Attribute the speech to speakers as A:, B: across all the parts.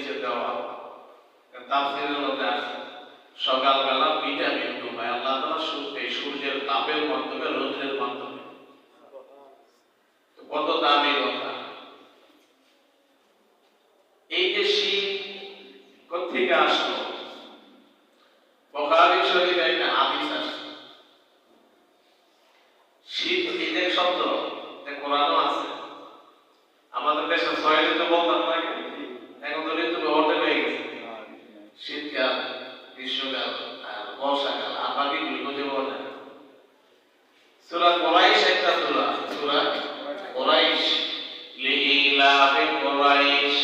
A: নিচে দেওয়া তাফসীরের মধ্যে আছে সকালবেলা ভিটামিন ডুবায় আল্লাহ তাআলা এই সূর্যের তাপের মাধ্যমে রৌদ্রের মাধ্যমে। কত দামি কথা। এই যে শীত কোথেকে আসলো? বুখারী শরীফে একটা হাদিস আছে। শীত ঈদের শব্দ কোরআনও আছে। আমাদের দেশে ৬ ঋতু বলতাম না, এখন তো ঋতু অর্ধেক হয়ে গেছে। শীতকাল, গ্রীষ্মকাল আর বর্ষাকাল, আর বাকিগুলি বুঝে পাওয়া যায়। সূরা কুরাইশ একটা সূরা, সূরা কুরাইশ, লিইলাফি কুরাইশ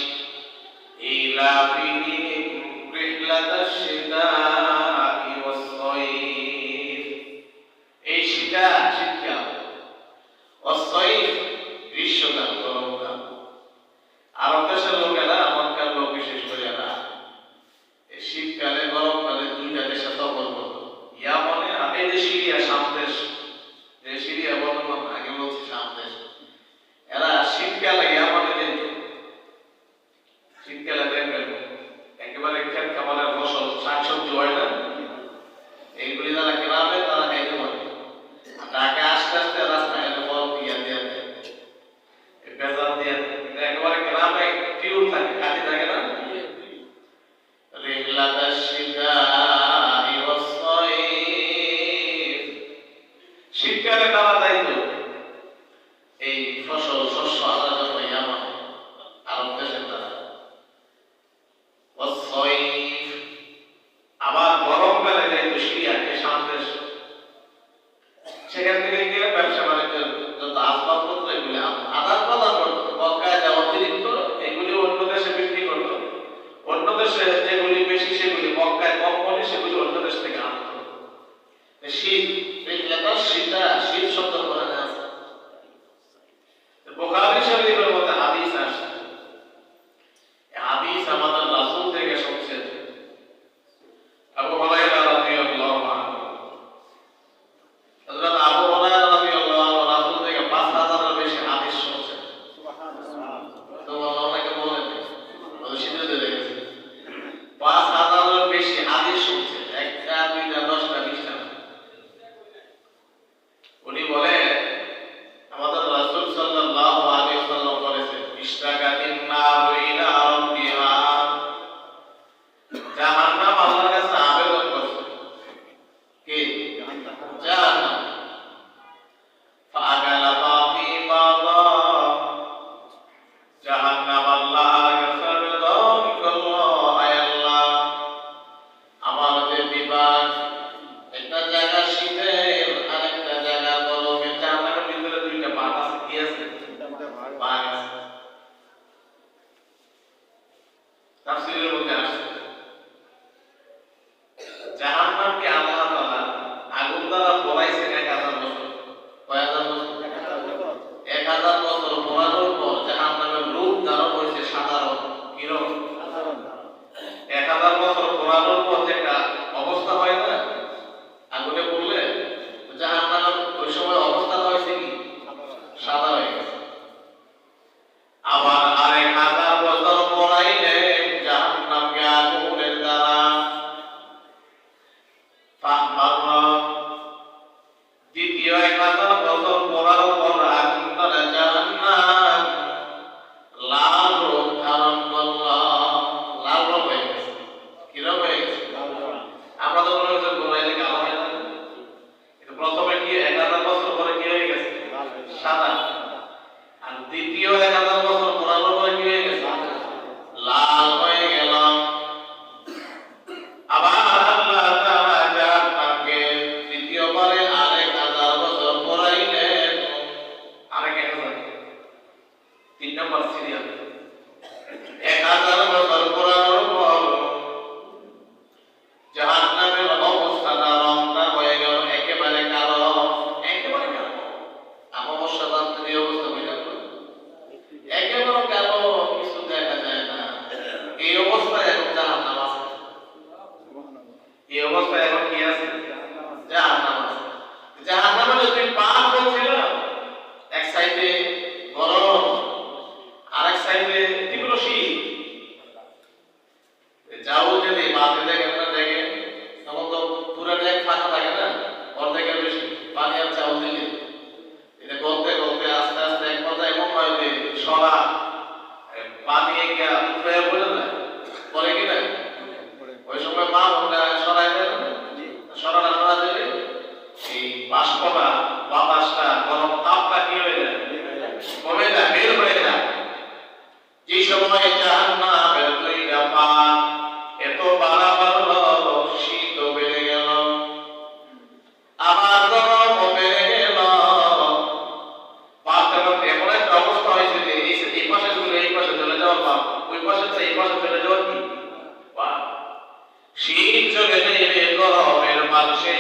A: ইলাফিহিম রিহলাতাশ শিতাই ওয়াস সাইফ। এই শীতকাল ওয়াস সাইফ গ্রীষ্মকাল, গরমকাল। আরব দেশের লোকেরা, মক্কার লোক বিশেষ করে এরা এই শীতকালে গরমকালে দুইটা দেশে সফর করত। ইয়ামনে আর এই যে সিরিয়া, শাম দেশ, যে সিরিয়া বর্তমান আগে বলছি শাম দেশ, এরা শীতকালে ইয়ামনে যেত। শীতকালে দেখবেন একেবারে ক্ষেত খামারের ফসল, শাকসবজি হয় না, এইগুলি যারা গ্রামে তারা খাইতে পারে। ঢাকা আস্তে আস্তে রাস্তায় বরফ দিয়ে দেয়, বেজাল দিয়ে দেয়, একেবারে গ্রামে টিউর থাকে, কাটি থাকে না। রিহলাতাশ শিতাই ওয়াস সাইফ, শীতকালে তারা যাইতো এই ফসল শস্য আনার জন্য ইয়ামানে, আরব দেশের তারা। ওয়াস সাইফ, আবার গরমকালে যাইতো সিরিয়াকে, শাম দেশ। সেখান থেকে গিয়ে ব্যবসা বাণিজ্যের যত আসবাবপত্র এগুলি আদান প্রদান করতো। মক্কায় যা অতিরিক্ত এগুলি অন্য দেশে বিক্রি করতো। অন্য দেশে যেগুলি বেশি সেগুলি মক্কায় কম পড়ে, সেগুলি অন্য দেশ থেকে আনতো। শীত, শীত শব্দ কোরআনে আছে। বুখারী শরীফের মধ্যে হাদিস আছে। এই হাদিস আমাদের রাসূল থেকে শুনছেন আবু হুরায়রা রাদিয়াল্লাহু আনহু। হযরত আবু হুরায়রা রাদিয়াল্লাহু আনহু রাসূল থেকে ৫,০০০ এর বেশি হাদিস শুনছেন। সুবহানাল্লাহ। তো অনেকে বলেন রশিদে ধরে গেছে, ৫,০০০ এর বেশি হাদিস শুনছেন, একটা, দুইটা, ১০টা, ২০টা। উনি বলে আমাদের রাসূল সাল্লাল্লাহু আলাইহি ওয়াসাল্লাম বলেছেন, ইশতাকাতিন নারু ইলা রাব্বিহা, জাহান্নাম আল্লাহর কাছে আবেদন করছে। কে? জাহান্নাম। ফাআকালা বাকি বাদা, জাহান্নাম আল্লাহর কাছে আবেদন করলো, আয় আল্লাহ, আমার যে বিভাগ, একটা জায়গা শীতের আর একটা জায়গা গরমের, জাহান্নামের ভিতরে দুইটা ভাগ আছে। কি আছে? ভাগ আছে। পা দিয়ে গিয়া উঠে বলে না পরে কি না ওই সময় পা ওটা সরাই দেয় না সরানো সরা দেবে এই বাষ্পটা বাতাসটা গরম তাপটা কি হয়ে যায় কমে যায় বের হয়ে যায় যে সময় জাহান্নামের দুইটা পা এত বাড়া বাড়লো শীত বেড়ে গেল আবার গরম বেড়ে গেল পাঁচটা এমন একটা অবস্থা হয়েছে যে এই পাশে চলে এই পাশে চলে যাওয়ার পা ওই পাশে এই পাশে চলে যাওয়ার কি পা শীত চলে যাইবে গরমের পাশে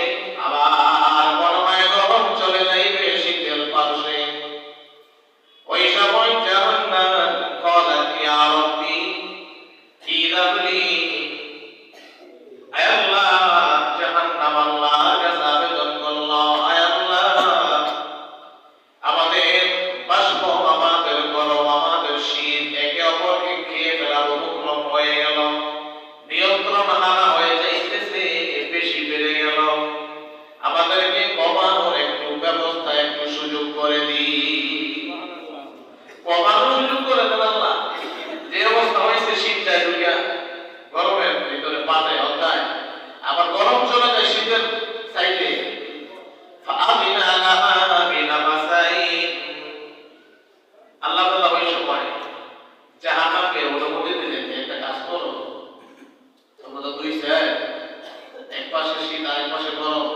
A: আবার গরমায় গরম চলে যাইবে শীতের পাশে ওই সময় জাহান্নাম قالت يا ربي إذا আয় আল্লাহ জাহান্নাম আল্লাহ কাছে আবেদন করলো আয় আল্লাহ আমাদের বাষ্প আমাদের গরম আমাদের শীত একে অপরকে খেয়ে ফেলার উপক্রম হয়ে গেল নিয়ন্ত্রণ হারা হয়ে যাইতেছে বেশি বেড়ে গেল আমাদেরকে কমানোর একটু ব্যবস্থা একটু সুযোগ করে দিই কমানোর সুযোগ করে দেন আল্লাহ যে অবস্থা হয়েছে শীত যায় দুনিয়া গরমের ভিতরে পাতে অধ্যায় আবার গরম চলে যায় শীতের সাইডে আল্লাহ তাআলা ওই সময় জাহান্নামকে অনুমতি দিলেন যে একটা কাজ করো তোমরা তো দুই সাইড এক পাশে শীত আর এক পাশে গরম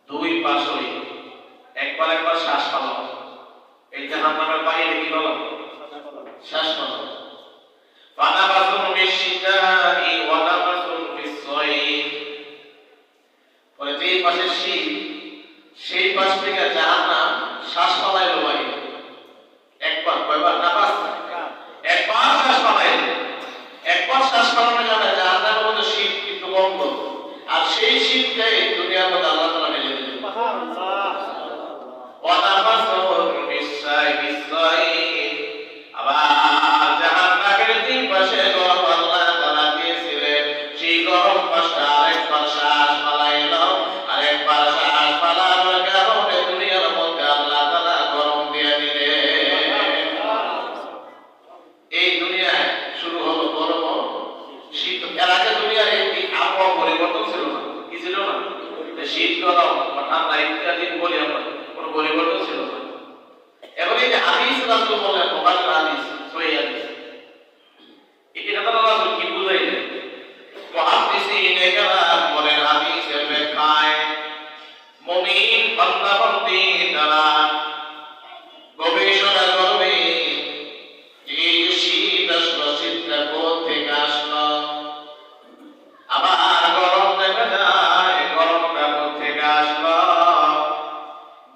A: দুই পাশই একবার শ্বাস ফেলো এই জাহান্নামের বাইরে কি বলো শ্বাস ফেলো ফানাফাসুন বিশিতাই ওয়া নাফাসুন বিসসাইফ পরে যে পাশে শীত সেই পাশ থেকে জাহান্নাম শ্বাস ফেলাইলো বাইরে একবার কয়বার নাফাস একবার শ্বাস ফেলাইলো একবার শ্বাস ফেলানোর কারণে জাহান্নামের মধ্যে শীত একটু কম হলো আর সেই শীতকে দুনিয়ার মধ্যে আল্লাহ তাআলা ঢেলে দিলেন সুবহানাল্লাহ ওয়া নাফাসুন বিসসাইফ আবার জাহান্নামের তিন পাশে গরম আল্লাহ তাআলা দিয়েছিলেন সেই গরম পাশটা আরেকবার শ্বাস ফেলাইলো আরেকবার শ্বাস ফেলানোর কারণে দুনিয়ার মধ্যে আল্লাহ তাআলা গরম দিয়ে দিলেন এই দুনিয়ায় শুরু হলো গরম শীত এর আগে দুনিয়ার একটি আবহাওয়া পরিবর্তন ছিল না কি ছিল না শীত গরম ঠান্ডা ইত্যাদি বলি আমরা কোনো পরিবর্তন ছিল না এবং এই যে হাদিস রাসূল বলেন বুখারীর হাদিস সহিহ হাদিস এটা দ্বারা রাসূল কি বুঝাইলেন মুহাদ্দিসিনে কেরাম বলেন হাদিসের ব্যাখ্যায় মুমিন বান্দা বান্দি দ্বারা গবেষণা করবে যে শীত আসলো শীতটা কোথা থেকে আসলো আবার গরম দেখা যায় গরমটা কোথা থেকে আসলো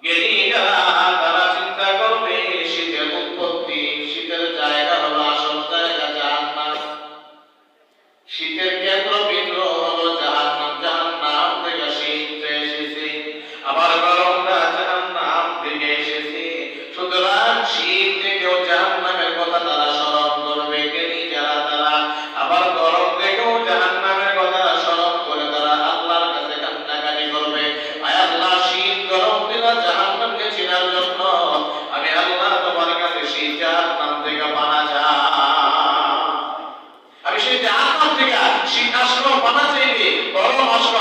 A: জ্ঞানী যারা তারা চিন্তা করবে শীতের উৎপত্তি শীতের জায়গা হলো আসল জায়গা জাহান্নাম শীতের কেন্দ্রবিন্দু হলো জাহান্নাম জাহান্নাম থেকে শীত এসেছে আবার গরমটা জাহান্নাম থেকে এসেছে সুতরাং শীত থেকেও জাহান্নামের কথা তারা স্মরণ করবে জ্ঞানী যারা তারা আবার গরম থেকেও জাহান্নামের কথা স্মরণ করে তারা আল্লাহর কাছে কান্নাকাটি করবে আয় আল্লাহ শীত গরম দিলা জাহান্নামকে চেনার জন্য আমি আল্লাহ তোমার কাছে সেই জাহান্নাম থেকে পানা চাই আমি সেই জাহান্নাম থেকে শীত আসলো পানা চাইবে গরম আসলো